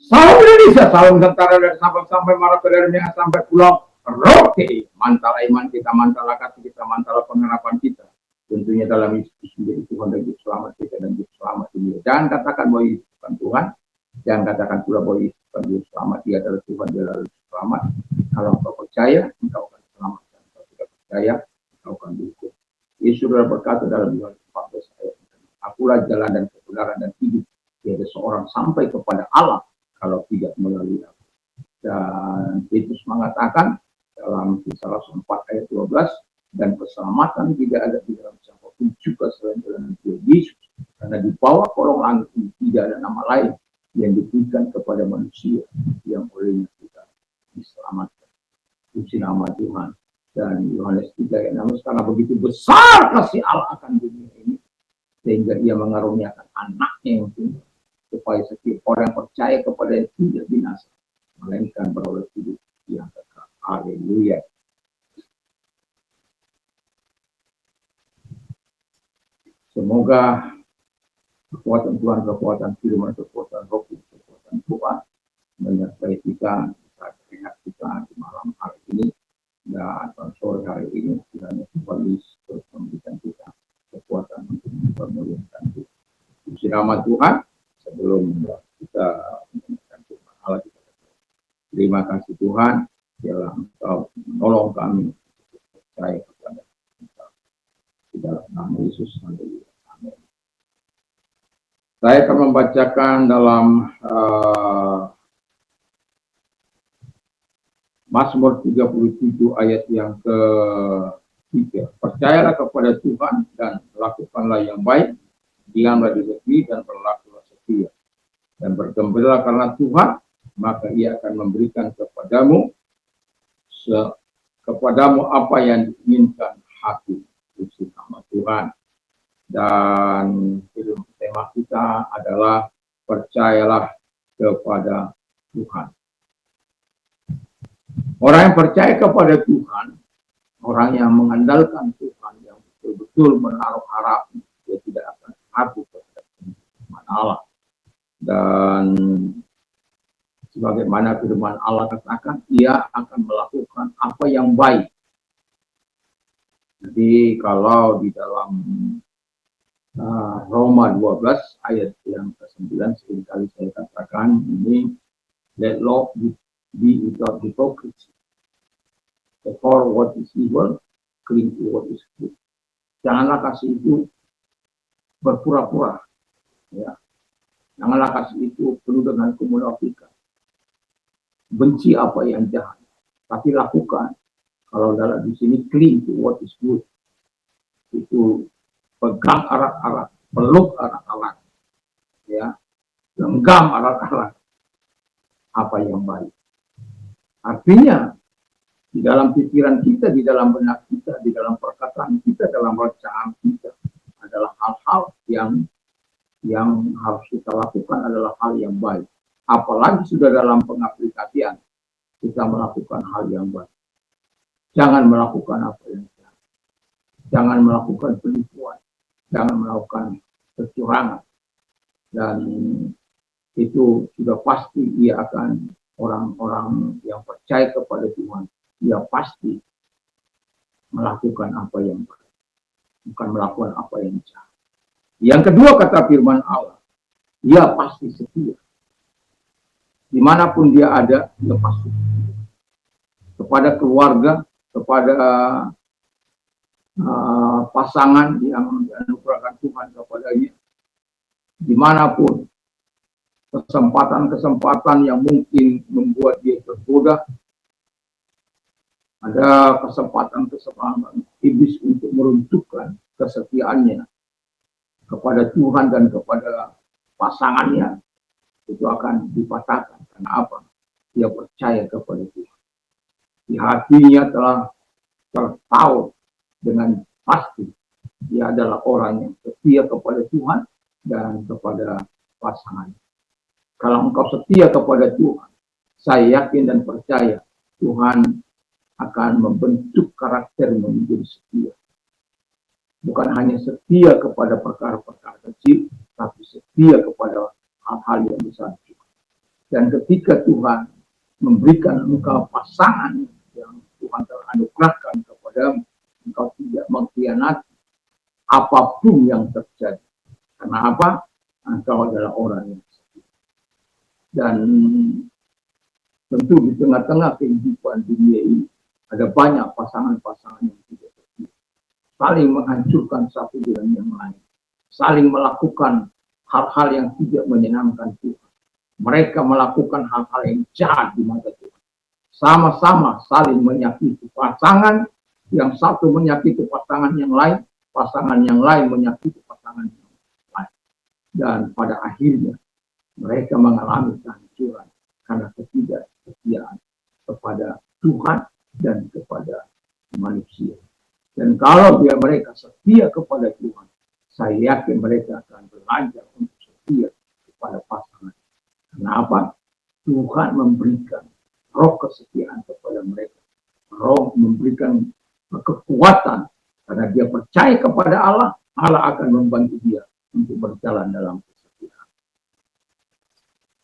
Salam Indonesia, salam Nusantara dari Sabang sampai Merauke, dari Minang sampai Pulau Rote. Mantap iman kita, mantap kasih kita, mantap pengharapan kita. Tentunya dalam Yesus menjadi Tuhan dan Juru Selamat kita dan Juru Selamat dunia. Jangan katakan bahwa Yesus bukan Tuhan. Jangan katakan pula bahwa Yesus bukan Juru Selamat. Dia adalah Tuhan, dia adalah Juru Selamat. Kalau engkau percaya, engkau akan selamat. Kalau tidak percaya, engkau akan dihukum. Yesus sudah berkata dalam Yohanes 14 ayat, akulah jalan dan kebenaran dan hidup. Tiada seorang sampai kepada Allah kalau tidak melalui aku. Dan Petrus mengatakan dalam Kisah Rasul 4 ayat 12, dan keselamatan tidak ada di dalam siapapun juga selain dalam Yesus, karena di bawah kolong langit ini tidak ada nama lain yang diberikan kepada manusia yang olehnya kita diselamatkan. Puji nama Tuhan. Dan Yohanes 3 ayat 6, karena begitu besar kasih Allah akan dunia ini, sehingga ia mengaruniakan anaknya yang tunggal, supaya setiap orang yang percaya kepada dia tidak binasa, melainkan beroleh hidup yang kekal. Haleluya. Semoga kekuatan Tuhan, kekuatan firman, kekuatan roh, kekuatan Tuhan menyertai kita saat rehat kita di malam hari ini dan sore hari ini. Kiranya Tuhan Yesus terus memberikan kita kekuatan untuk memuliakan Tuhan. Puji nama Tuhan. Sebelum kita menyanyikan firman Allah, kita terima kasih Tuhan telah Engkau menolong kami percaya kepada kita di dalam nama Yesus. Haleluya. Amin. Saya akan membacakan dalam Mazmur 37 ayat yang ke-3. Percayalah kepada Tuhan dan lakukanlah yang baik, diamlah di negeri dan berlakulah setia, dan bergembiralah karena Tuhan, maka Ia akan memberikan kepadamu apa yang diinginkan hati. Puji nama Tuhan. Dan tema kita adalah percayalah kepada Tuhan. Orang yang percaya kepada Tuhan, orang yang mengandalkan Tuhan, yang betul-betul menaruh harap, dia tidak akan ragu terhadap firman Allah. Dan sebagaimana firman Allah katakan, ia akan melakukan apa yang baik. Jadi kalau di dalam Roma 12 ayat yang ke-9 seringkali saya katakan ini, let love be without hypocrisy. For what is evil, cling to what is good. Janganlah kasih itu berpura-pura, ya. Janganlah kasih itu penuh dengan kemunafikan. Benci apa yang jahat, tapi lakukan. Kalau dalam di sini cling to what is good, itu pegang erat-erat, peluk erat-erat, ya, genggam erat-erat apa yang baik. Artinya di dalam pikiran kita, di dalam benak kita, di dalam perkataan kita, dalam rencana kita adalah hal-hal yang harus kita lakukan adalah hal yang baik. Apalagi sudah dalam pengaplikasian kita melakukan hal yang baik. Jangan melakukan apa yang jahat. Jangan melakukan penipuan. Jangan melakukan kecurangan. Dan itu sudah pasti ia akan orang-orang yang percaya kepada Tuhan, ia pasti melakukan apa yang baik, bukan melakukan apa yang jahat. Yang kedua kata firman Allah, ia pasti setia. Dimanapun dia ada, dia pasti setia. Kepada keluarga, kepada pasangan yang dianugerahkan Tuhan kepadanya, dimanapun kesempatan-kesempatan yang mungkin membuat dia tergoda, ada kesempatan-kesempatan iblis untuk meruntuhkan kesetiaannya kepada Tuhan dan kepada pasangannya, itu akan dipatahkan. Karena apa? Dia percaya kepada Tuhan. Di hatinya telah tertahu dengan pasti dia adalah orang yang setia kepada Tuhan dan kepada pasangannya. Kalau engkau setia kepada Tuhan, saya yakin dan percaya Tuhan akan membentuk karaktermu menjadi setia. Bukan hanya setia kepada perkara-perkara kecil, tapi setia kepada hal-hal yang besar juga. Dan ketika Tuhan memberikan engkau pasangan yang Tuhan telah anugerahkan kepadamu, engkau tidak mengkhianati apapun yang terjadi. Karena apa? Engkau adalah orang yang setia. Dan tentu di tengah-tengah kehidupan dunia ini ada banyak pasangan-pasangan yang tidak setia, saling menghancurkan satu dengan yang lain, saling melakukan hal-hal yang tidak menyenangkan Tuhan. Mereka melakukan hal-hal yang jahat di mata Tuhan. Sama-sama saling menyakiti pasangan, yang satu menyakiti pasangan yang lain menyakiti pasangan yang lain. Dan pada akhirnya mereka mengalami kehancuran karena ketidaksetiaan kepada Tuhan dan kepada manusia. Dan kalau mereka setia kepada Tuhan, saya yakin mereka akan belajar untuk setia kepada pasangan. Kenapa? Tuhan memberikan roh kesetiaan kepada mereka. Roh memberikan kekuatan karena dia percaya kepada Allah. Allah akan membantu dia untuk berjalan dalam kesetiaan.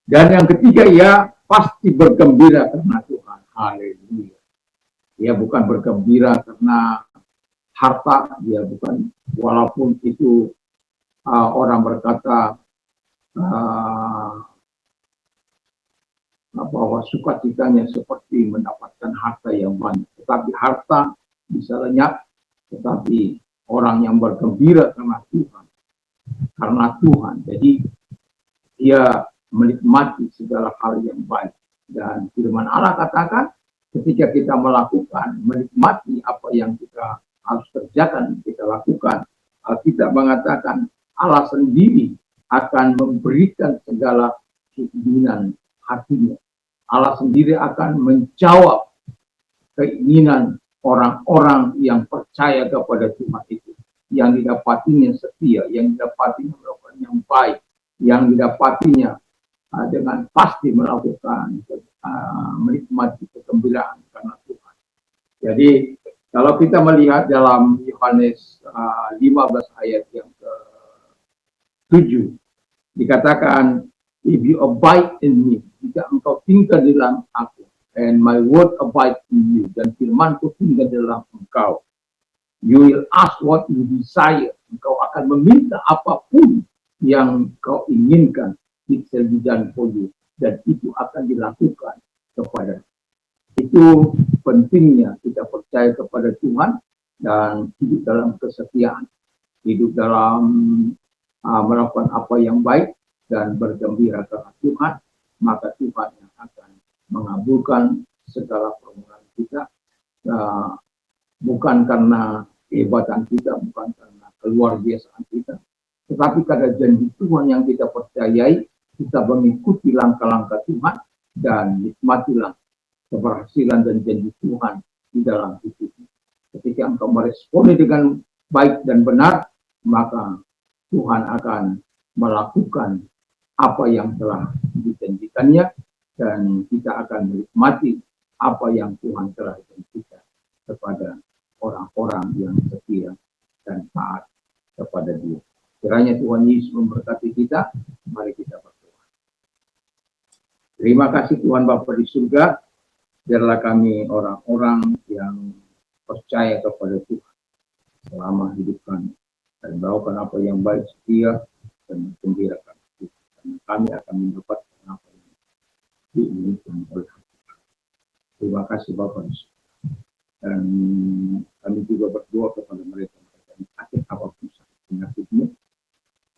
Dan yang ketiga, ia pasti bergembira karena Tuhan. Haleluya. Dia bukan bergembira karena harta, dia bukan, walaupun itu orang berkata bahwa sukacitanya seperti mendapatkan harta yang banyak. Tetapi harta bisa lenyap, tetapi orang yang bergembira karena Tuhan, jadi dia menikmati segala hal yang baik. Dan firman Allah katakan, ketika kita menikmati apa yang kita harus kerjakan, kita lakukan, kita mengatakan Allah sendiri akan memberikan segala keinginan hatinya. Allah sendiri akan menjawab keinginan orang-orang yang percaya kepada Tuhan itu. Yang didapatinya setia, yang didapatinya melakukan yang baik, yang didapatinya dengan pasti melakukan menikmati kegembiraan karena Tuhan. Jadi kalau kita melihat dalam Yohanes 15 ayat yang ke-7, dikatakan, if you abide in me, jika engkau tinggal di dalam aku, and my word abide in you, dan firmanku tinggal di dalam engkau, you will ask what you desire. Engkau akan meminta apapun yang kau inginkan, it shall be done for you, dan itu akan dilakukan kepada. Itu pentingnya kita percaya kepada Tuhan dan hidup dalam kesetiaan, hidup dalam melakukan apa yang baik dan bergembira karena Tuhan, maka Tuhan yang akan mengabulkan segala permohonan kita, bukan karena kehebatan kita, bukan karena keluar biasaan kita, tetapi karena janji Tuhan yang kita percayai. Kita mengikuti langkah-langkah Tuhan dan nikmatilah keberhasilan dan janji Tuhan di dalam hidup. Ketika engkau meresponi dengan baik dan benar, maka Tuhan akan melakukan apa yang telah dijanjikannya, dan kita akan menikmati apa yang Tuhan telah janjikan kepada orang-orang yang setia dan taat kepada Dia. Kiranya Tuhan Yesus memberkati kita. Mari kita berdoa. Terima kasih Tuhan Bapa di surga. Biarlah kami orang-orang yang percaya kepada Tuhan selama hidup kami, dan melakukan apa yang baik, setia, dan menggembirakan Tuhan. Karena kami akan mendapatkan apa yang diinginkan oleh Tuhan. Terima kasih Bapak di surga. Dan kami juga berdoa kepada mereka yang sakit apapun penyakitnya.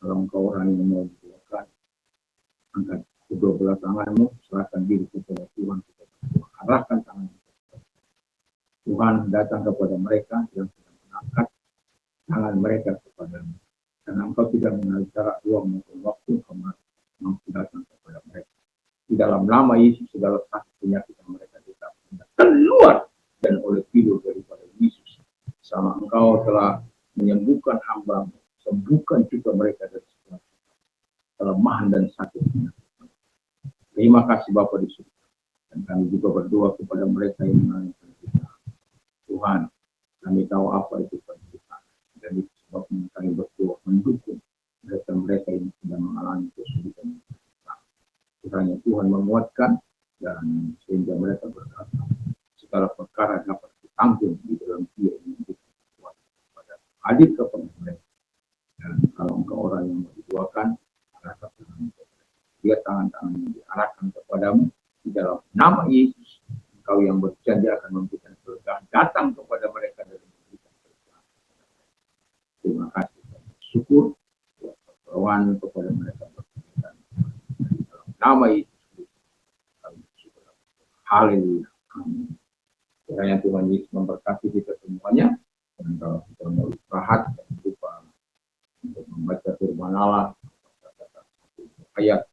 Kalau engkau orang yang mau didoakan, angkat kedua belah tanganmu, serahkan diri kepada Tuhan. Arahkan tangan Tuhan datang kepada mereka yang sedang mengangkat tangan mereka kepadamu. Karena engkau tidak mengenal jarak, ruang maupun waktu, mampu datang kepada mereka. Di dalam nama Yesus, segala sakit penyakit yang mereka tetap keluar dan oleh tidur daripada Yesus. Sama engkau telah menyembuhkan hamba-Mu, sembuhkan juga mereka dari segala kelemahan dan sakitnya. Terima kasih Bapa di surga. Dan kami juga berdoa kepada mereka yang mengalami penderitaan. Tuhan, kami tahu apa itu penderitaan. Dan itu sebabnya kami berdoa mendukung mereka-mereka yang sedang mengalami kesulitan. Kiranya Tuhan menguatkan dan sehingga mereka berkata segala perkara dapat ditanggung di dalam Dia yang memberikan kekuatan kepada hadir kepada mereka. Dan kalau engkau orang yang berdoakan, arahkan dia tangan-tangan yang diarahkan kepadamu di dalam nama Yesus. Engkau yang berjanji akan memberikan berkah datang kepada mereka dan memberikan berkah. Terima kasih. Syukur pertolongan kepada mereka berkaitan di dalam nama Yesus. Haleluya. Amin. Kiranya Tuhan Yesus memberkati kita semuanya. Dan kalau kita mau istirahat, jangan lupa untuk membaca firman Allah ayat